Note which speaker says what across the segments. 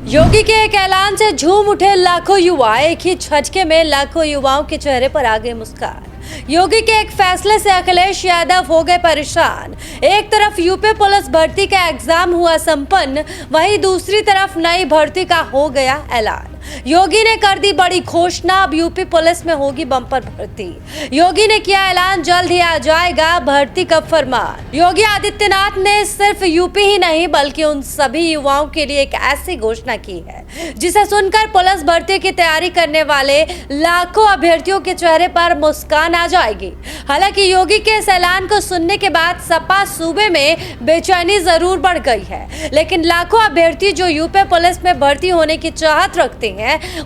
Speaker 1: योगी के एक ऐलान से झूम उठे लाखों युवा। एक ही झटके में लाखों युवाओं के चेहरे पर आ गई मुस्कान। योगी के एक फैसले से अखिलेश यादव हो गए परेशान। एक तरफ यूपी पुलिस भर्ती का एग्जाम हुआ संपन्न, वहीं दूसरी तरफ नई भर्ती का हो गया ऐलान। योगी ने कर दी बड़ी घोषणा, अब यूपी पुलिस में होगी बम्पर भर्ती। योगी ने किया ऐलान, जल्द ही आ जाएगा भर्ती का फरमान। योगी आदित्यनाथ ने सिर्फ यूपी ही नहीं बल्कि उन सभी युवाओं के लिए एक ऐसी घोषणा की है जिसे सुनकर पुलिस भर्ती की तैयारी करने वाले लाखों अभ्यर्थियों के चेहरे पर मुस्कान आ जाएगी। हालांकि योगी के इस ऐलान को सुनने के बाद सपा सूबे में बेचैनी जरूर बढ़ गई है, लेकिन लाखों अभ्यर्थी जो यूपी पुलिस में भर्ती होने की चाहत रखते हैं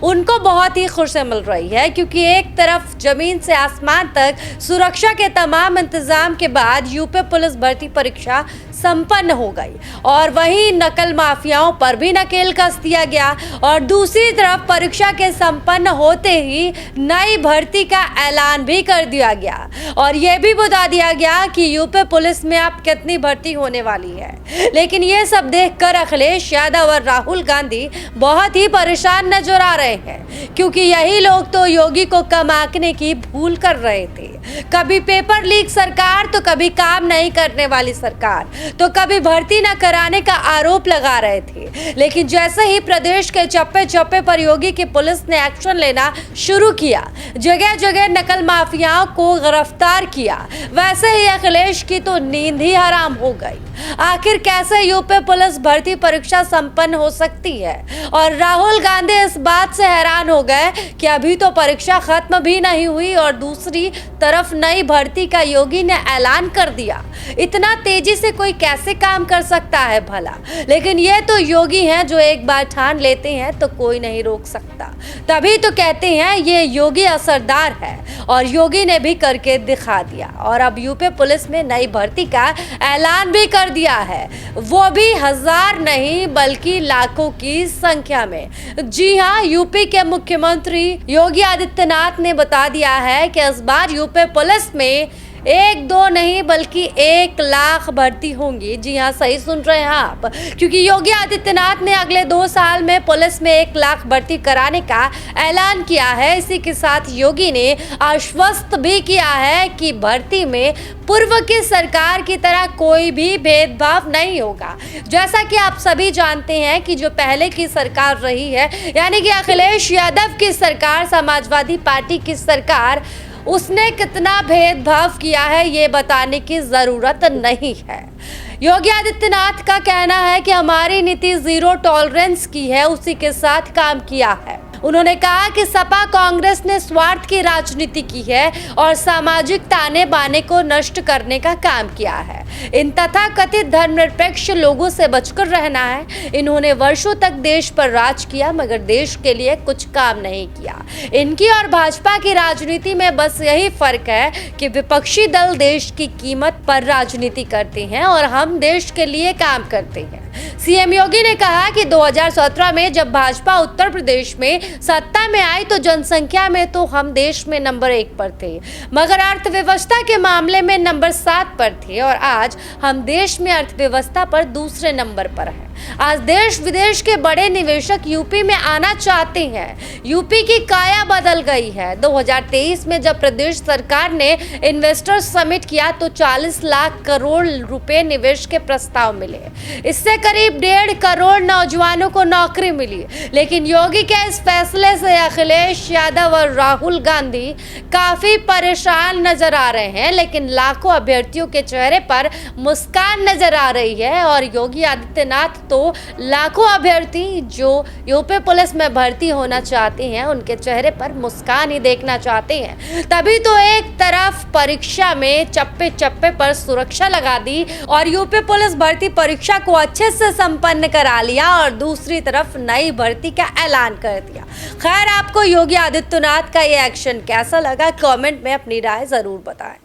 Speaker 1: उनको बहुत ही खुशी मिल रही है, क्योंकि एक तरफ जमीन से आसमान तक सुरक्षा के तमाम इंतजाम के बाद यूपी पुलिस भर्ती परीक्षा संपन्न हो गई और वहीं नकल माफियाओं पर भी नकेल कस दिया गया और दूसरी तरफ परीक्षा के संपन्न होते ही नई भर्ती का ऐलान भी कर दिया गया और यह भी बता दिया गया कि यूपी पुलिस में अब कितनी भर्ती होने वाली है। लेकिन ये सब देखकर अखिलेश यादव और राहुल गांधी बहुत ही परेशान नजर आ रहे हैं, क्योंकि यही लोग तो योगी को कम आंकने की भूल कर रहे थे। कभी पेपर लीक सरकार, तो कभी काम नहीं करने वाली सरकार, तो कभी भर्ती न कराने का आरोप लगा रहे थे। लेकिन जैसे ही प्रदेश के चप्पे चप्पे पर योगी की पुलिस ने एक्शन लेना शुरू किया, जगह जगह नकल माफियाओं को गिरफ्तार किया, वैसे ही अखिलेश की तो नींद ही हराम हो गई। आखिर कैसे यूपी पुलिस भर्ती परीक्षा संपन्न हो सकती है? और राहुल गांधी इस बात से हैरान हो गए कि अभी तो परीक्षा खत्म भी नहीं हुई और दूसरी तरफ नई भर्ती का योगी ने ऐलान कर दिया। इतना तेजी से कोई कैसे काम कर सकता है भला? लेकिन ये तो योगी हैं जो एक बार ठान लेते हैं तो कोई नहीं रोक सकता। तभी तो कहते हैं ये योगी असरदार है और योगी ने भी करके दिखा दिया और अब यूपी पुलिस में नई भर्ती का ऐलान भी कर दिया है, वो भी हजार नहीं बल्कि लाखों की संख्या में। जी हाँ, यूपी के मुख्यमंत्री योगी आदित्यनाथ ने बता दिया है कि इस बार यूपी पुलिस में 1-2 नहीं बल्कि 1 लाख भर्ती होंगी। जी हाँ, सही सुन रहे हैं आप, क्योंकि योगी आदित्यनाथ ने अगले 2 साल में पुलिस में 1 लाख भर्ती कराने का ऐलान किया है। इसी के साथ योगी ने आश्वस्त भी किया है कि भर्ती में पूर्व की सरकार की तरह कोई भी भेदभाव नहीं होगा। जैसा कि आप सभी जानते हैं कि जो पहले की सरकार रही है, यानी कि अखिलेश यादव की सरकार, समाजवादी पार्टी की सरकार, उसने कितना भेदभाव किया है ये बताने की जरूरत नहीं है। योगी आदित्यनाथ का कहना है कि हमारी नीति जीरो टॉलरेंस की है, उसी के साथ काम किया है। उन्होंने कहा कि सपा कांग्रेस ने स्वार्थ की राजनीति की है और सामाजिक ताने बाने को नष्ट करने का काम किया है। इन तथाकथित धर्मनिरपेक्ष लोगों से बचकर रहना है। इन्होंने वर्षों तक देश पर राज किया मगर देश के लिए कुछ काम नहीं किया। इनकी और भाजपा की राजनीति में बस यही फर्क है कि विपक्षी दल देश की कीमत पर राजनीति करते हैं और हम देश के लिए काम करते हैं। सीएम योगी ने कहा कि 2017 में जब भाजपा उत्तर प्रदेश में सत्ता में आई तो जनसंख्या में तो हम देश में नंबर 1 पर थे, मगर अर्थव्यवस्था के मामले में नंबर 7 पर थे और आज हम देश में अर्थव्यवस्था पर दूसरे नंबर पर हैं। आज देश विदेश के बड़े निवेशक यूपी में आना चाहते हैं। यूपी की काया बदल गई है। 2023 में जब प्रदेश सरकार ने इन्वेस्टर्स समिट किया तो 40 लाख करोड़ रुपए निवेश के प्रस्ताव मिले। इससे करीब 1.5 करोड़ नौजवानों को नौकरी मिली। लेकिन योगी के इस फैसले से अखिलेश यादव और राहुल गांधी काफी परेशान नजर आ रहे हैं, लेकिन लाखों अभ्यर्थियों के चेहरे पर मुस्कान नजर आ रही है और योगी आदित्यनाथ तो लाखों अभ्यर्थी जो यूपी पुलिस में भर्ती होना चाहते हैं उनके चेहरे पर मुस्कान ही देखना चाहते हैं। तभी तो एक तरफ परीक्षा में चप्पे चप्पे पर सुरक्षा लगा दी और यूपी पुलिस भर्ती परीक्षा को अच्छे से संपन्न करा लिया और दूसरी तरफ नई भर्ती का ऐलान कर दिया। खैर, आपको योगी आदित्यनाथ का ये एक्शन कैसा लगा? कमेंट में अपनी राय जरूर बताएं।